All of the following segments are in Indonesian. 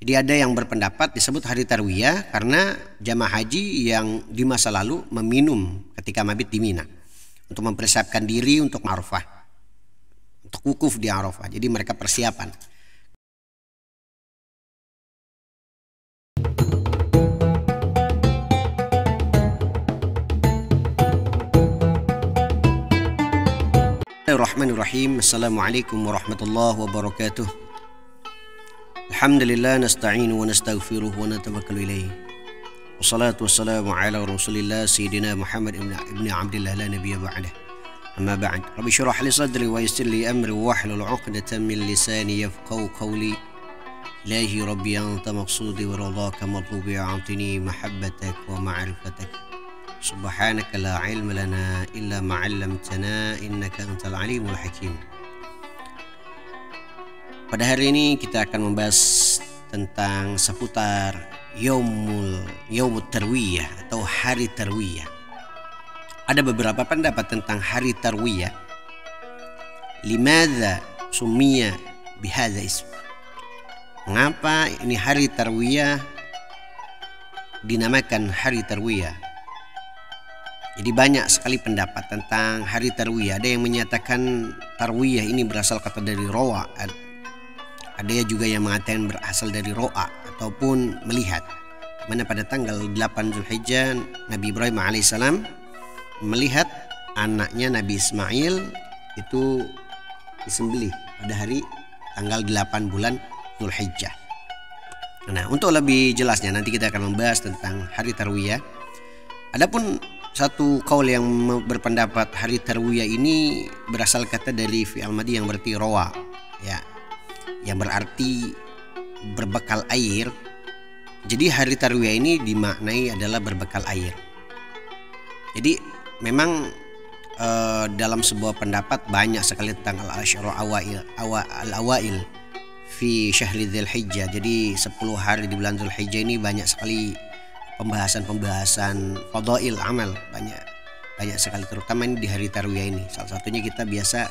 Jadi ada yang berpendapat disebut hari tarwiyah karena jamaah haji yang di masa lalu meminum ketika mabit di Mina untuk mempersiapkan diri untuk Arafah, untuk wukuf di Arafah. Jadi mereka persiapan. Bismillahirrahmanirrahim. Assalamualaikum warahmatullahi wabarakatuh. Alhamdulillah nasta'inu wa nastaghfiruh wa natawakkalu ilaih. Wassalatu wassalamu ala Rasulillah Sayyidina Muhammad ibn Abdillah la nabiyya ba'dah. Amma ba'd. Rabbi shrah li sadri wa yassir li amri wahlul 'uqdatam min lisani yafqahu qawli. Ilahi rabbi anta maqsudi wa ridhaka matlubi a'tini mahabbatak wa ma'rifatak. Subhanaka la ilma lana illa ma 'allamtana innaka antal alimul hakim. Pada hari ini kita akan membahas tentang seputar Yaumut Tarwiyah atau hari Tarwiyah. Ada beberapa pendapat tentang hari Tarwiyah. Limadza summiya bihadza ism? Mengapa ini hari Tarwiyah dinamakan hari Tarwiyah? Jadi banyak sekali pendapat tentang hari Tarwiyah. Ada yang menyatakan Tarwiyah ini berasal kata dari ro'a. Ada juga yang mengatakan berasal dari ro'a ataupun melihat. Mana pada tanggal 8 Zulhijjah Nabi Ibrahim alaihissalam melihat anaknya Nabi Ismail itu disembelih pada hari tanggal 8 bulan Zulhijjah. Nah, untuk lebih jelasnya nanti kita akan membahas tentang hari Tarwiyah. Adapun satu kaul yang berpendapat hari Tarwiyah ini berasal kata dari fi'al madhi yang berarti ro'a, ya, yang berarti berbekal air. Jadi hari Tarwiyah ini dimaknai adalah berbekal air. Jadi memang dalam sebuah pendapat banyak sekali tentang al-asyru al-awail fi syahri Dzulhijjah. Jadi 10 hari di bulan Dzulhijjah ini banyak sekali pembahasan fadail amal, banyak sekali, terutama ini di hari Tarwiyah ini. Salah satunya kita biasa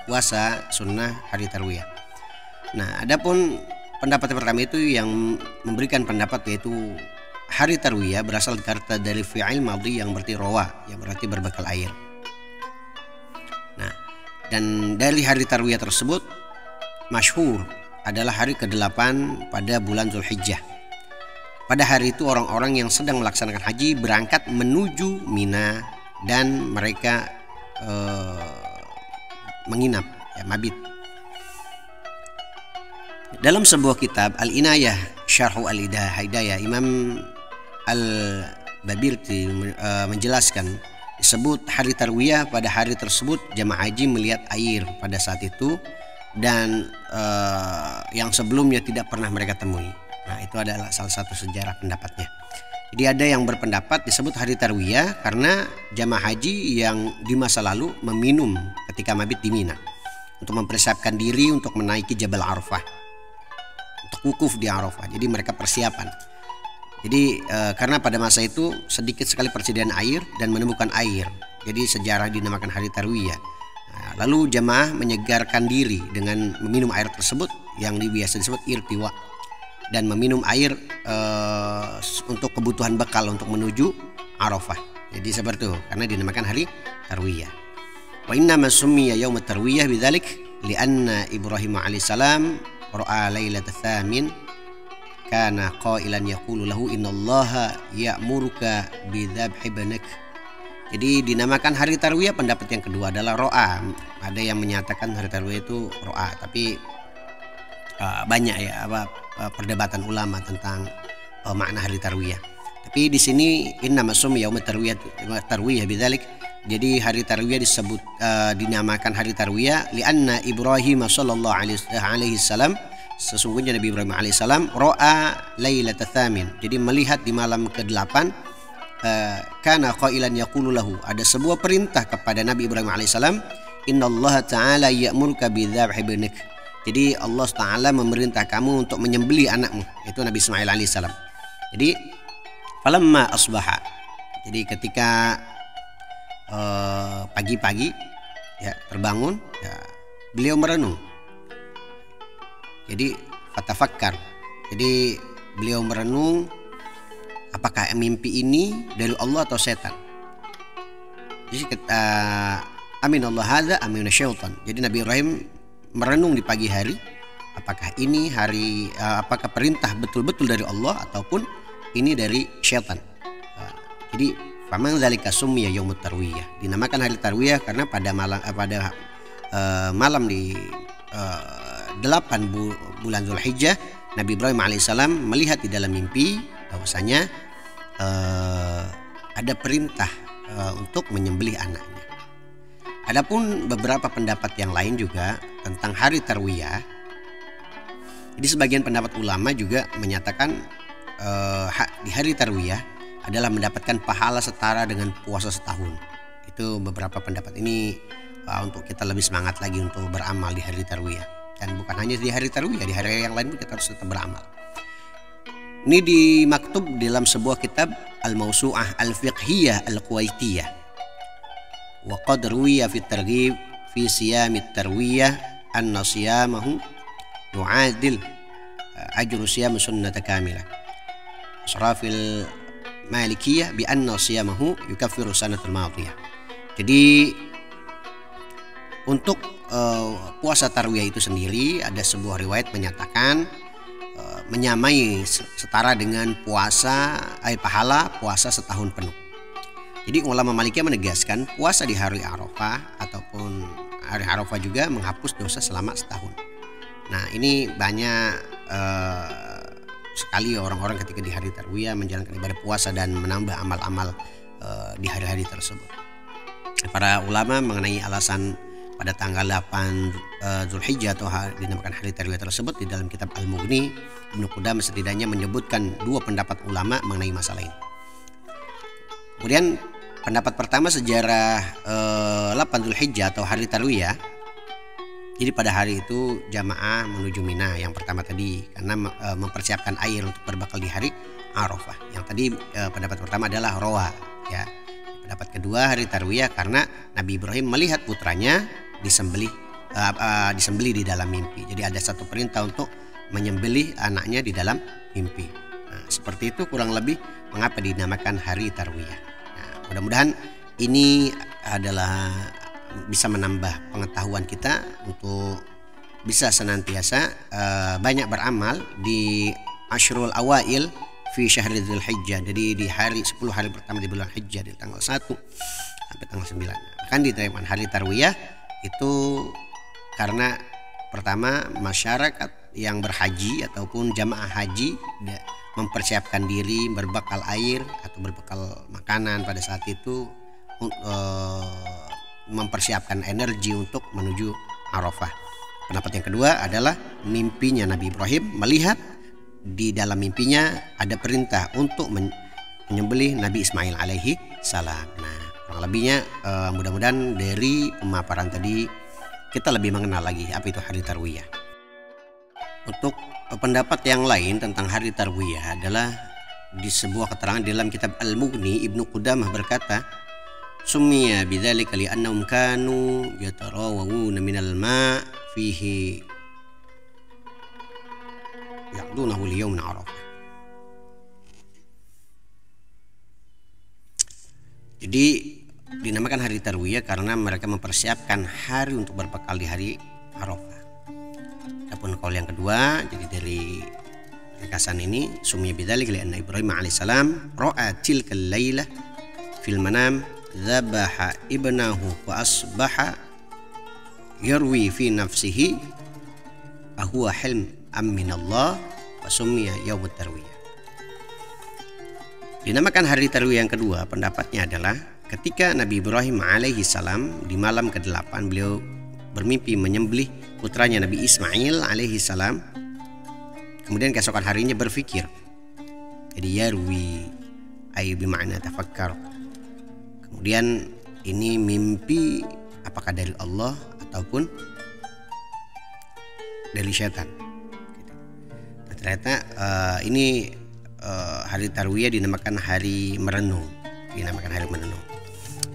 puasa sunnah hari Tarwiyah. Nah, adapun pendapat pertama itu yang memberikan pendapat yaitu hari Tarwiyah berasal kata dari fi'il madhi yang berarti rawa, yang berarti berbekal air. Nah, dan dari hari Tarwiyah tersebut masyhur adalah hari ke-8 pada bulan Zulhijjah. Pada hari itu orang-orang yang sedang melaksanakan haji berangkat menuju Mina dan mereka menginap, ya, mabit. Dalam sebuah kitab Al-Inayah Syarhu Al-Hidayah, Imam Al-Babirti menjelaskan disebut hari Tarwiyah pada hari tersebut jamaah haji melihat air pada saat itu dan yang sebelumnya tidak pernah mereka temui. Nah, itu adalah salah satu sejarah pendapatnya. Jadi ada yang berpendapat disebut hari Tarwiyah karena jamaah haji yang di masa lalu meminum ketika mabit di Mina untuk mempersiapkan diri untuk menaiki Jabal Arafah, untuk wukuf di Arafah. Jadi mereka persiapan. Jadi karena pada masa itu sedikit sekali persediaan air dan menemukan air, jadi sejarah dinamakan hari Tarwiyah. Nah, lalu jamaah menyegarkan diri dengan meminum air tersebut yang biasa disebut irtiwa, dan meminum air untuk kebutuhan bekal untuk menuju Arafah. Jadi seperti itu karena dinamakan hari Tarwiyah. Wa inna ma summiya yaumut tarwiyah bidzalik li'anna Ibrahim alaihissalam ra'a lailatal tsamin kana qailan yaqulu lahu innallaha ya'muruka bidzabhi banak. Jadi dinamakan hari Tarwiyah. Pendapat yang kedua adalah ro'a. Ada yang menyatakan hari Tarwiyah itu ro'a, tapi banyak ya perdebatan ulama tentang makna hari Tarwiyah. Tapi di sini inna masum yaumut tarwiyah bidzalik. Jadi hari Tarwiyah disebut dinamakan hari Tarwiyah lianna Ibrahim sallallahu alaihi wasallam, sesungguhnya Nabi Ibrahim alaihissalam ra'a lailatal tsamin. Jadi melihat di malam ke-8 kana qailan yaqulu lahu, ada sebuah perintah kepada Nabi Ibrahim alaihissalam, innallaha ta'ala ya'muruka bidzabhi banak. Jadi Allah Ta'ala memerintah kamu untuk menyembelih anakmu, itu Nabi Ismail alaihissalam. Jadi falamma asbaha, jadi ketika pagi-pagi ya terbangun, ya, beliau merenung. Jadi fatafakkar, Jadi beliau merenung apakah mimpi ini dari Allah atau setan. Jadi amin Allah hadza amin syaitan. Jadi Nabi Ibrahim merenung di pagi hari apakah ini hari apakah perintah betul-betul dari Allah ataupun ini dari syaitan. Jadi faman dzalika summiya yaumut tarwiyah. Dinamakan hari tarwiyah karena pada malam di 8 bulan Zulhijjah Nabi Ibrahim alaihissalam melihat di dalam mimpi bahwasanya ada perintah untuk menyembelih anaknya. Adapun beberapa pendapat yang lain juga tentang hari tarwiyah. Jadi sebagian pendapat ulama juga menyatakan di hari tarwiyah adalah mendapatkan pahala setara dengan puasa setahun. Itu beberapa pendapat ini untuk kita lebih semangat lagi untuk beramal di hari tarwiyah. Dan bukan hanya di hari tarwiyah, di hari yang lain pun kita harus tetap beramal. Ini dimaktub dalam sebuah kitab Al-Mawsu'ah Al-Fiqhiyah Al-Kuwaitiyah. Wa qad ruwiya fi targhib fi siyam at-tarwiyah anna siyamahu yu'adil ajru siyam sunnah kamilah. Asrafil Malikiyah bi anna siyamahu yukaffiru sanatul madiyah. Jadi untuk puasa tarwiyah itu sendiri ada sebuah riwayat menyatakan menyamai setara dengan pahala puasa setahun penuh. Jadi ulama Malikiyah menegaskan puasa di hari Arafah ataupun hari Arafah juga menghapus dosa selama setahun. Nah ini banyak sekali orang-orang ketika di hari tarwiyah menjalankan ibadah puasa dan menambah amal-amal di hari-hari tersebut. Para ulama mengenai alasan pada tanggal 8 Zulhijjah atau dinamakan hari tarwiyah tersebut di dalam kitab Al-Mughni Ibnu Qudamah setidaknya menyebutkan dua pendapat ulama mengenai masalah ini. Kemudian pendapat pertama sejarah 8 Zulhijjah atau hari tarwiyah. Jadi pada hari itu jamaah menuju Mina yang pertama tadi karena mempersiapkan air untuk berbakal di hari Arafah. Yang tadi pendapat pertama adalah roa ya. Pendapat kedua hari tarwiyah karena Nabi Ibrahim melihat putranya disembelih di dalam mimpi. Jadi ada satu perintah untuk menyembelih anaknya di dalam mimpi. Nah, seperti itu kurang lebih mengapa dinamakan hari tarwiyah. Nah, mudah-mudahan ini adalah bisa menambah pengetahuan kita untuk bisa senantiasa banyak beramal di Ashrul Awail fi Syahril Dzulhijjah. Jadi di 10 hari pertama di bulan Hijjah dari tanggal 1 sampai tanggal 9. Bahkan diterapkan hari tarwiyah itu karena pertama masyarakat yang berhaji ataupun jamaah haji mempersiapkan diri berbekal air atau berbekal makanan pada saat itu mempersiapkan energi untuk menuju Arafah. Pendapat yang kedua adalah mimpinya Nabi Ibrahim melihat di dalam mimpinya ada perintah untuk menyembelih Nabi Ismail alaihi salam. Nah, kurang lebihnya mudah-mudahan dari pemaparan tadi kita lebih mengenal lagi apa itu hari tarwiyah. Untuk pendapat yang lain tentang hari tarwiyah adalah di sebuah keterangan dalam kitab Al-Mughni Ibnu Qudamah berkata, summiya bidzalika li'annahum kanu yatarawawuna minal ma' fihi ya'dunahu liyawmin Arafah. Jadi dinamakan hari tarwiyah karena mereka mempersiapkan hari untuk berbekal di hari Arafah. Adapun kaul yang kedua, jadi dari ringkasan ini summiya bidzalika li'anna Ibrahim alaihissalam ra'a tilkal lailah fil manam zabaha ibnahu wa asbaha yarwi fi nafsihi ahuwa hilm amminallah wa summiya yaumut tarwiyah. Dinamakan hari tarwiyah yang kedua pendapatnya adalah ketika Nabi Ibrahim alaihi salam di malam ke-8 beliau bermimpi menyembelih putranya Nabi Ismail alaihi salam. Kemudian keesokan harinya berpikir. Jadi yarwi ay bima'na tafakkar. Kemudian ini mimpi apakah dari Allah ataupun dari syaitan. Nah, ternyata ini hari tarwiyah dinamakan hari merenung.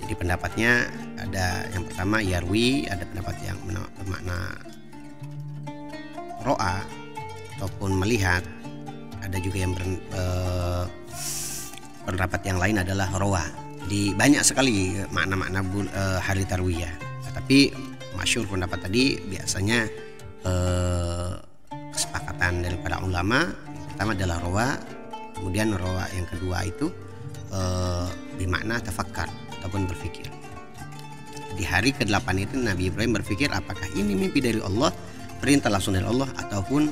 Jadi pendapatnya ada yang pertama yarwi, ada pendapat yang bermakna ro'a ataupun melihat, ada juga yang pendapat yang lain adalah rowa. Di banyak sekali makna-makna hari tarwiyah. Tapi masyhur pendapat tadi biasanya kesepakatan dari para ulama. Yang pertama adalah rowa, kemudian rowa yang kedua itu bermakna tafakkar ataupun berpikir. Di hari ke-8 itu Nabi Ibrahim berpikir apakah ini mimpi dari Allah, perintah langsung dari Allah, ataupun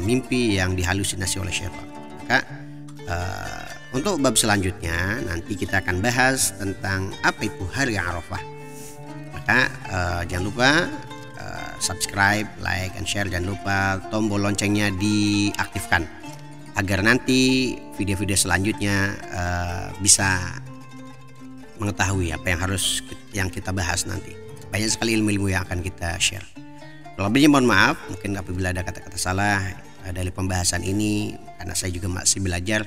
mimpi yang dihalusinasi oleh syaitan. Maka untuk bab selanjutnya nanti kita akan bahas tentang apa itu hari Arafah. Maka jangan lupa subscribe, like, and share. Jangan lupa tombol loncengnya diaktifkan agar nanti video-video selanjutnya bisa mengetahui apa yang kita bahas nanti. Banyak sekali ilmu-ilmu yang akan kita share. Kalau lebihnya mohon maaf, mungkin apabila ada kata-kata salah dari pembahasan ini, karena saya juga masih belajar.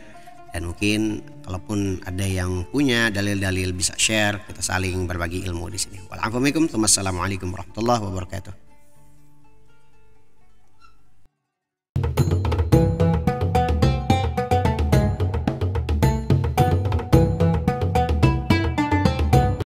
Dan mungkin kalaupun ada yang punya dalil-dalil bisa share, kita saling berbagi ilmu di sini. Wassalamualaikum warahmatullahi wabarakatuh.